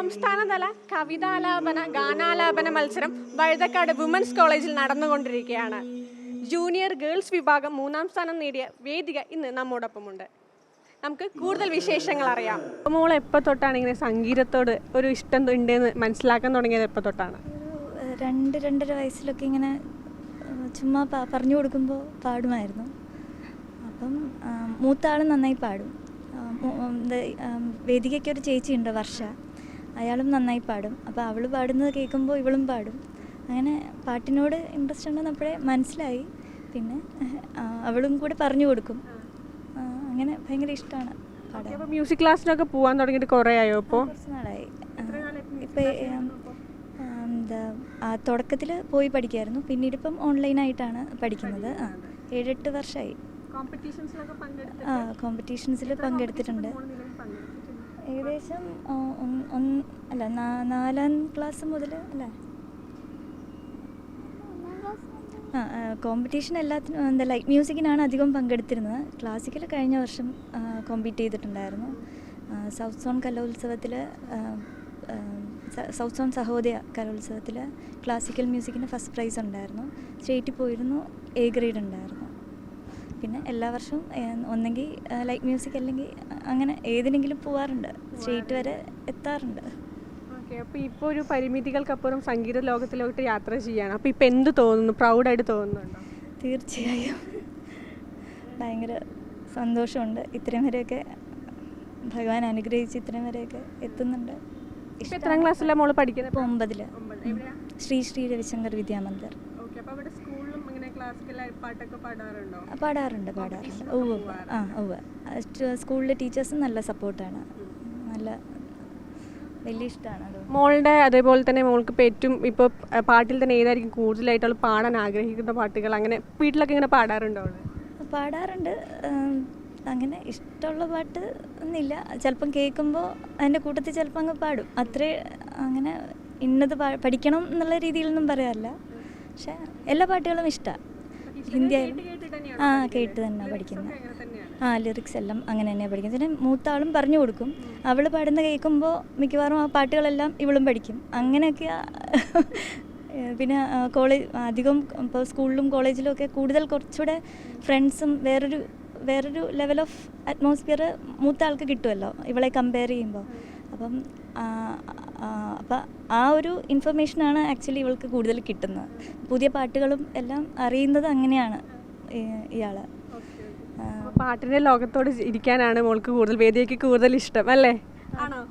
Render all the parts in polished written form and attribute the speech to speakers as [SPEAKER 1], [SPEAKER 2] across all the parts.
[SPEAKER 1] സംസ്ഥാനതല കവിതാലാപന ഗാനാലാപന മത്സരം വഴുതക്കാട് വുമൻസ് കോളേജിൽ നടന്നുകൊണ്ടിരിക്കുകയാണ്. ജൂനിയർ ഗേൾസ് വിഭാഗം 3ാം സ്ഥാനം നേടിയ വേദിക ഇന്ന് നമ്മോടൊപ്പമുണ്ട്. നമുക്ക് കൂടുതൽ വിശേഷങ്ങൾ അറിയാം. മോൾ എപ്പോൾ തൊട്ടാണ് ഇങ്ങനെ സംഗീതത്തോട് ഒരു ഇഷ്ടം ഉണ്ടെന്ന് മനസ്സിലാക്കാൻ തുടങ്ങിയത്? എപ്പോൾ തൊട്ടാണ്?
[SPEAKER 2] 2-2.5 വയസ്സിലൊക്കെ ഇങ്ങനെ ചുമ്മാ പറഞ്ഞു കൊടുക്കുമ്പോൾ പാടുമായിരുന്നു. അപ്പം മൂത്ത ആൾ നന്നായി പാടും. വേദികയ്ക്കൊരു ചേച്ചിയുണ്ട്, വർഷ. അയാളും നന്നായി പാടും. അപ്പോൾ അവൾ പാടുന്നത് കേൾക്കുമ്പോൾ ഇവളും പാടും. അങ്ങനെ പാട്ടിനോട് ഇൻട്രസ്റ്റ് ഉണ്ടെന്നപ്പോഴേ മനസ്സിലായി. പിന്നെ അവളും കൂടെ പറഞ്ഞു കൊടുക്കും. അങ്ങനെ ഭയങ്കര ഇഷ്ടമാണ് പാടാൻ.
[SPEAKER 1] മ്യൂസിക് ക്ലാസ്സിനൊക്കെ പോകാൻ തുടങ്ങിയിട്ട് കുറേ ആയോ? ഇപ്പോൾ
[SPEAKER 2] കുറച്ച് നാളായി. ഇപ്പോൾ തുടക്കത്തിൽ പോയി പഠിക്കുമായിരുന്നു. പിന്നീട് ഇപ്പം ഓൺലൈനായിട്ടാണ് പഠിക്കുന്നത്. 7-8 വർഷമായി. കോമ്പറ്റീഷൻസിൽ പങ്കെടുത്തിട്ടുണ്ട്. ഏകദേശം 4ാം ക്ലാസ് മുതൽ അല്ലേ? കോമ്പറ്റീഷൻ എല്ലാത്തിനും ലൈറ്റ് മ്യൂസിക്കിനാണ് അധികം പങ്കെടുത്തിരുന്നത്. ക്ലാസിക്കൽ കഴിഞ്ഞ വർഷം കോമ്പീറ്റ് ചെയ്തിട്ടുണ്ടായിരുന്നു. സൗത്ത് സോൺ കലോത്സവത്തിൽ സൗത്ത് സോൺ സഹോദയ കലോത്സവത്തിൽ ക്ലാസിക്കൽ മ്യൂസിക്കിന് ഫസ്റ്റ് പ്രൈസ് ഉണ്ടായിരുന്നു. സ്റ്റേറ്റിൽ പോയിരുന്നു, A ഗ്രേഡ് ഉണ്ടായിരുന്നു. പിന്നെ എല്ലാ വർഷവും ഒന്നെങ്കിൽ ലൈറ്റ് മ്യൂസിക് അല്ലെങ്കിൽ അങ്ങനെ ഏതിനെങ്കിലും പോവാറുണ്ട്. സ്റ്റേറ്റ് വരെ എത്താറുണ്ട്.
[SPEAKER 1] ഓക്കെ. അപ്പോൾ ഇപ്പോൾ ഒരു പരിമിതികൾക്കപ്പുറം സംഗീത ലോകത്തിലോട്ട് യാത്ര ചെയ്യാണ്. അപ്പോൾ ഇപ്പോൾ എന്ത് തോന്നുന്നു? പ്രൗഡായിട്ട് തോന്നുന്നുണ്ടോ?
[SPEAKER 2] തീർച്ചയായും ഭയങ്കര സന്തോഷമുണ്ട്. ഇത്രയും വരെയൊക്കെ ഭഗവാൻ അനുഗ്രഹിച്ച് ഇത്രയും വരെയൊക്കെ എത്തുന്നുണ്ട്.
[SPEAKER 1] എത്രാം ക്ലാസ്സിലാണ് മോള് പഠിക്കുന്നത്?
[SPEAKER 2] ഇപ്പോൾ 9ൽ ശ്രീ രവിശങ്കർ വിദ്യാമന്ദിർ. പാടാറുണ്ട്. സ്കൂളിലെ ടീച്ചേഴ്സും നല്ല സപ്പോർട്ടാണ്. നല്ല വലിയ ഇഷ്ടമാണ് അത്.
[SPEAKER 1] മോളുടെ അതേപോലെ തന്നെ മോൾക്ക് ഇപ്പോൾ ഏറ്റവും ഇപ്പോൾ പാട്ടിൽ തന്നെ ഏതായിരിക്കും കൂടുതലായിട്ട് അവൾ പാടാൻ ആഗ്രഹിക്കുന്ന പാട്ടുകൾ? അങ്ങനെ വീട്ടിലൊക്കെ ഇങ്ങനെ പാടാറുണ്ടോ?
[SPEAKER 2] പാടാറുണ്ട്. അങ്ങനെ ഇഷ്ടമുള്ള പാട്ട് ഒന്നുമില്ല. ചിലപ്പം കേൾക്കുമ്പോൾ അതിൻ്റെ കൂട്ടത്തിൽ ചിലപ്പോൾ അങ്ങ് പാടും. അത്രേ. അങ്ങനെ ഇന്നത് പഠിക്കണം എന്നുള്ള രീതിയിലൊന്നും പറയാറില്ല. പക്ഷേ എല്ലാ പാട്ടുകളും ഇഷ്ടമാണ്. ഹിന്ദി ആയാലും കേട്ട് തന്നെ പഠിക്കുന്നത്. ലിറിക്സ് എല്ലാം അങ്ങനെ തന്നെയാണ് പഠിക്കുന്നത്. പിന്നെ മൂത്ത ആളും പറഞ്ഞു കൊടുക്കും. അവൾ പാടുന്ന കേൾക്കുമ്പോൾ മിക്കവാറും ആ പാട്ടുകളെല്ലാം ഇവളും പഠിക്കും. അങ്ങനെയൊക്കെ. പിന്നെ അധികം ഇപ്പോൾ സ്കൂളിലും കോളേജിലും ഒക്കെ കൂടുതൽ കുറച്ചുകൂടെ ഫ്രണ്ട്സും വേറൊരു ലെവൽ ഓഫ് അറ്റ്മോസ്ഫിയർ മൂത്ത ആൾക്ക് കിട്ടുമല്ലോ ഇവളെ കമ്പയർ ചെയ്യുമ്പോൾ. അപ്പം ആ ഒരു ഇൻഫർമേഷനാണ് ആക്ച്വലി ഇവൾക്ക് കൂടുതൽ കിട്ടുന്നത്. പുതിയ പാട്ടുകളും എല്ലാം അറിയുന്നത് അങ്ങനെയാണ് ഇയാൾ.
[SPEAKER 1] പാട്ടിൻ്റെ ലോകത്തോട് ഇരിക്കാനാണ് മോൾക്ക് കൂടുതൽ, വേദിക്ക് കൂടുതൽ ഇഷ്ടം അല്ലേ? ആണോ?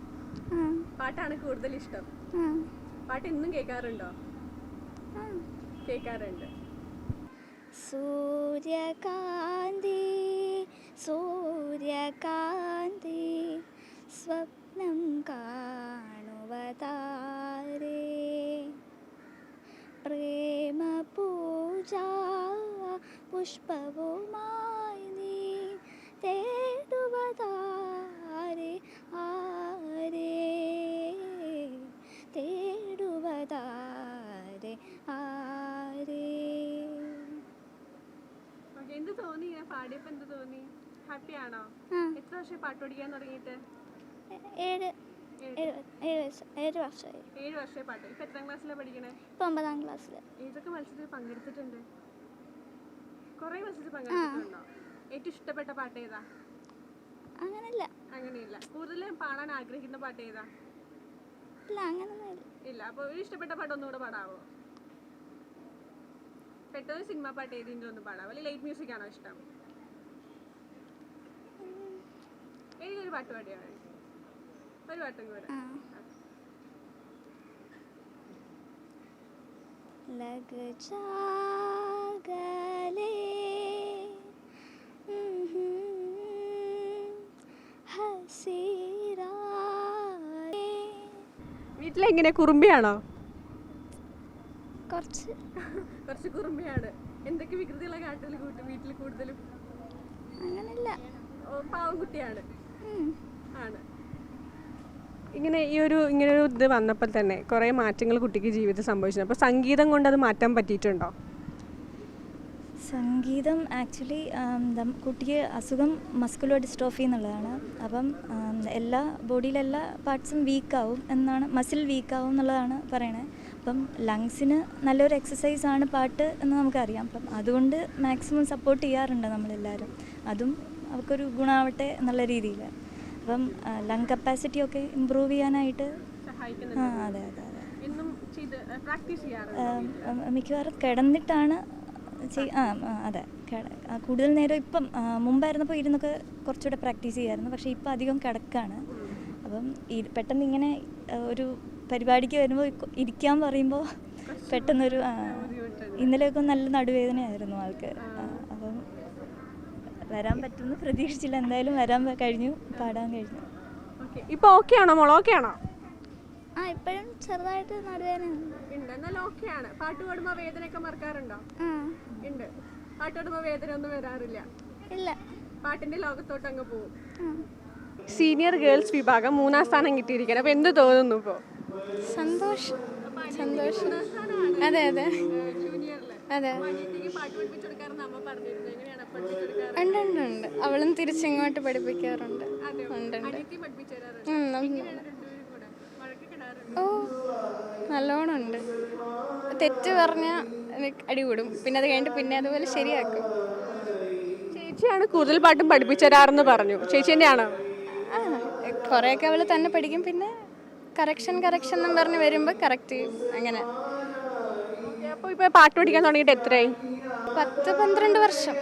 [SPEAKER 1] പാട്ടാണ് കൂടുതൽ ഇഷ്ടം. പാട്ട് എന്നും കേൾക്കാറുണ്ടോ? കേൾക്കാറുണ്ട്.
[SPEAKER 3] സൂര്യകാന്തി സ്വപ്നം കാണുവതാരേ, പ്രേമപൂജാ പുഷ്പവുമായി നീ തേടുവതാരേ, തേടുവതാരേ ആരേ.
[SPEAKER 1] എന്ത് തോന്നി പാടിയപ്പോൾ? എന്ത് തോന്നി? ഹാപ്പി ആണോ? എത്ര വർഷം പാട്ട് പഠിക്കാൻ തുടങ്ങിയിട്ട്?
[SPEAKER 3] 7 വർഷമായി.
[SPEAKER 1] 7 വർഷമായി പാട്ട്. ഇപ്പം എത്രാം ക്ലാസ്സിലാണ് പഠിക്കണേ?
[SPEAKER 3] ഇപ്പോൾ 9ാം ക്ലാസ്സിൽ.
[SPEAKER 1] ഏതൊക്കെ മത്സരത്തിൽ പങ്കെടുത്തിട്ടുണ്ട്? കുറേ മത്സരത്തിൽ പങ്കെടുത്തിട്ടുണ്ടോ? ഏറ്റവും ഇഷ്ടപ്പെട്ട പാട്ട് ഏതാ?
[SPEAKER 3] അങ്ങനല്ല.
[SPEAKER 1] അങ്ങനെയില്ല. കൂടുതലും പാടാൻ ആഗ്രഹിക്കുന്ന പാട്ട് ഏതാ?
[SPEAKER 3] ഇല്ല അങ്ങനൊന്നുമില്ല.
[SPEAKER 1] ഇല്ല. അപ്പോൾ ഒരു ഇഷ്ടപ്പെട്ട പാട്ട് ഒന്നുകൂടെ പാടാവോ? പെട്ടെന്ന് സിനിമ പാട്ട് ഏതെങ്കിലും ഒന്ന് പാടാവോ? അല്ലെങ്കിൽ ലൈറ്റ് മ്യൂസിക് ആണോ ഇഷ്ടം? ഏതൊരു പാട്ട് പാടിയാ മതി. ഒരു പാട്ടും കൂടെ.
[SPEAKER 3] ലഗ് जा गले हंसी रातें.
[SPEAKER 1] വീട്ടിലെങ്ങനെ കുറുമ്പിയാണോ?
[SPEAKER 3] കുറച്ച്
[SPEAKER 1] കുറുമ്പിയാണ്. എന്തൊക്കെ വികൃതിയുള്ള കാട്ടിൽ വീട്ടിൽ കൂടുതലും?
[SPEAKER 3] അങ്ങനല്ല.
[SPEAKER 1] പാവം കുട്ടിയാണ്. ആണ്. ഇങ്ങനെ ഇങ്ങനൊരു ഇത് വന്നപ്പോൾ തന്നെ കുറേ മാറ്റങ്ങൾ കുട്ടിക്ക് ജീവിതത്തിൽ സംഭവിച്ചു. അപ്പോൾ സംഗീതം കൊണ്ട് അത് മാറ്റാൻ പറ്റിയിട്ടുണ്ടോ?
[SPEAKER 2] സംഗീതം ആക്ച്വലി കുട്ടിക്ക് അസുഖം മസ്കുലർ ഡിസ്ട്രോഫി എന്നുള്ളതാണ്. അപ്പം എല്ലാ ബോഡിയിലെല്ലാ പാർട്സും വീക്കാവും എന്നാണ്, മസിൽ വീക്കാവും എന്നുള്ളതാണ് പറയണത്. അപ്പം ലങ്സിന് നല്ലൊരു എക്സസൈസാണ് പാട്ട് എന്ന് നമുക്കറിയാം. അപ്പം അതുകൊണ്ട് മാക്സിമം സപ്പോർട്ട് ചെയ്യാറുണ്ട് നമ്മളെല്ലാവരും. അതും അവർക്കൊരു ഗുണമാവട്ടെ എന്നുള്ള രീതിയിൽ. അപ്പം ലങ് കപ്പാസിറ്റി ഒക്കെ ഇമ്പ്രൂവ് ചെയ്യാനായിട്ട് അതെ അതെ അതെ മിക്കവാറും കിടന്നിട്ടാണ് അതെ കൂടുതൽ നേരം. ഇപ്പം മുമ്പായിരുന്നപ്പോൾ ഇരുന്നൊക്കെ കുറച്ചുകൂടെ പ്രാക്ടീസ് ചെയ്യാമായിരുന്നു. പക്ഷേ ഇപ്പം അധികം കിടക്കാണ്. അപ്പം പെട്ടെന്ന് ഇങ്ങനെ ഒരു പരിപാടിക്ക് വരുമ്പോൾ ഇരിക്കാൻ പറയുമ്പോൾ പെട്ടെന്നൊരു ഇന്നലെയൊക്കെ നല്ല നടുവേദനയായിരുന്നു ആൾക്ക്. അപ്പം വരാൻ പറ്റുമെന്ന് പ്രതീക്ഷിച്ചില്ല. എന്തായാലും വരാൻ കഴിഞ്ഞു, പാടാൻ കഴിഞ്ഞു.
[SPEAKER 1] ഇപ്പോൾ ഓക്കെ ആണോ മോൾ? ഓക്കെ ആണോ?
[SPEAKER 3] ഇപ്പോഴും ചെറുതായിട്ട് നടുവേദന
[SPEAKER 1] ഉണ്ട്. എന്നാൽ ഓക്കെയാണ്. പാട്ട് പാടുമ്പോൾ വേദനയൊക്കെ മറക്കാറുണ്ടോ? ഉണ്ട്. പാട്ട് പാടുമ്പോൾ വേദന ഒന്നും വരാറില്ല?
[SPEAKER 3] ഇല്ല.
[SPEAKER 1] പാട്ടിന്റെ ലോകത്തോട്ട് അങ്ങ് പോകും. സീനിയർ ഗേൾസ് വിഭാഗം 3ാം സ്ഥാനം കിട്ടിയിരിക്കുകയാണ്. അപ്പോൾ എന്ത് തോന്നുന്നു ഇപ്പോൾ?
[SPEAKER 4] സന്തോഷം. അതെ അതെ അതെ ഉണ്ട്. അവളും തിരിച്ചിങ്ങോട്ട് പഠിപ്പിക്കാറുണ്ട്. ഓ നല്ലോണം ഉണ്ട്. തെറ്റ് പറഞ്ഞാൽ അടികൂടും, പിന്നെ അത് കഴിഞ്ഞിട്ട് പിന്നെ അതുപോലെ ശരിയാക്കും.
[SPEAKER 1] ചേച്ചിയാണ് കൂടുതൽ പാട്ടും പഠിപ്പിച്ചു തരാറെന്ന് പറഞ്ഞു. ചേച്ചി തന്നെയാണോ?
[SPEAKER 4] കുറേയൊക്കെ അവൾ തന്നെ പഠിക്കും, പിന്നെ കറക്ഷൻ എന്നും പറഞ്ഞ് വരുമ്പോൾ കറക്റ്റ് ചെയ്യും. അങ്ങനെ.
[SPEAKER 1] അപ്പോൾ ഇപ്പോൾ പാട്ട് പഠിക്കാൻ തുടങ്ങിയിട്ട് എത്രയായി?
[SPEAKER 4] 10-12 വർഷം.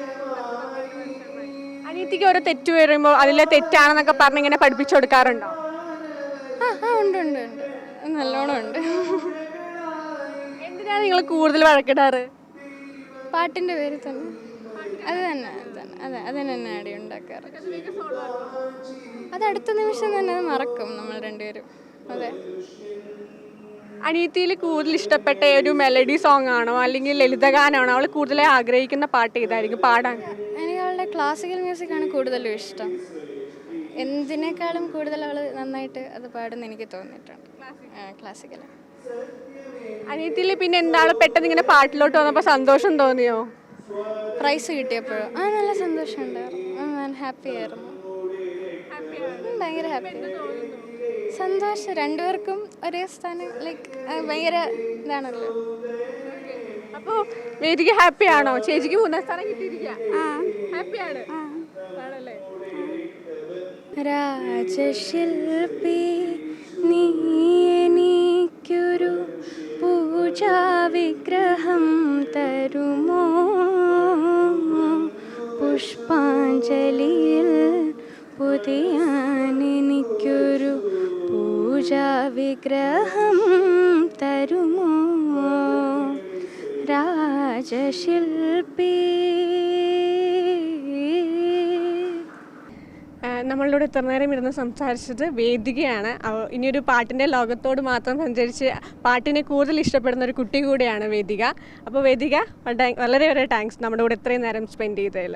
[SPEAKER 1] അനിയത്തിക്ക് ഓരോ തെറ്റ് വരുമ്പോൾ അതിലെ തെറ്റാണെന്നൊക്കെ പറഞ്ഞ് ഇങ്ങനെ പഠിപ്പിച്ചു കൊടുക്കാറുണ്ടോ?
[SPEAKER 4] ഉണ്ട് നല്ലോണം ഉണ്ട്.
[SPEAKER 1] എന്തിനാണ് നിങ്ങൾ കൂടുതൽ വഴക്കിടാറ്?
[SPEAKER 4] പാട്ടിൻ്റെ പേര് തന്നെ. അത് തന്നെ അടി ഉണ്ടാക്കാറ്. അത് അടുത്ത നിമിഷം തന്നെ അത് മറക്കും നമ്മൾ രണ്ടുപേരും. അതെ.
[SPEAKER 1] അനിയത്തിയിൽ കൂടുതൽ ഇഷ്ടപ്പെട്ട ഒരു മെലഡി സോങ് ആണോ അല്ലെങ്കിൽ ലളിതഗാനമാണോ? അവൾ കൂടുതലായി ആഗ്രഹിക്കുന്ന പാട്ട് ഏതായിരിക്കും പാടാൻ?
[SPEAKER 4] എനിക്ക് അവളുടെ ക്ലാസിക്കൽ മ്യൂസിക്കാണ് കൂടുതലും ഇഷ്ടം. എന്തിനേക്കാളും കൂടുതൽ അവൾ നന്നായിട്ട് അത് പാടുമെന്ന് എനിക്ക് തോന്നിയിട്ടുണ്ട്. ക്ലാസിക്കൽ.
[SPEAKER 1] അനിയത്തിയിൽ പിന്നെ എന്താണ് പെട്ടെന്ന് ഇങ്ങനെ പാട്ടിലോട്ട് വന്നപ്പോൾ സന്തോഷം തോന്നിയോ?
[SPEAKER 4] പ്രൈസ് കിട്ടിയപ്പോഴോ? നല്ല സന്തോഷം ഉണ്ടായിരുന്നു. ഞാൻ ഹാപ്പി ആയിരുന്നു. ഭയങ്കര ഹാപ്പി. സന്തോഷം. രണ്ടുപേർക്കും ഒരേ സ്ഥാനം. ലൈക്ക് ഭയങ്കര ഇതാണല്ലോ.
[SPEAKER 1] അപ്പോൾ വേദിക്ക് ഹാപ്പി ആണോ? ചേച്ചിക്ക് 3ാം സ്ഥാനം കിട്ടിയിരിക്കുക. ഹാപ്പിയാണ്.
[SPEAKER 4] രാജശില്പി നീ എനിക്കൊരു പൂജാവിഗ്രഹം തരുമോ? പുഷ്പാഞ്ജലിയിൽ പുതിയാനെനിക്കൊരു പൂജാവിഗ്രഹം തരുമോ? രാജശില്പി.
[SPEAKER 1] നമ്മളിവിടെ ഇത്ര നേരം ഇരുന്ന് സംസാരിച്ചത് വേദികയാണ്. ഇനിയൊരു പാട്ടിൻ്റെ ലോകത്തോട് മാത്രം സഞ്ചരിച്ച് പാട്ടിനെ കൂടുതൽ ഇഷ്ടപ്പെടുന്ന ഒരു കുട്ടി കൂടിയാണ് വേദിക. അപ്പോൾ വേദിക വളരെ താങ്ക്സ് നമ്മുടെ കൂടെ ഇത്രയും നേരം സ്പെൻഡ് ചെയ്തതിൽ.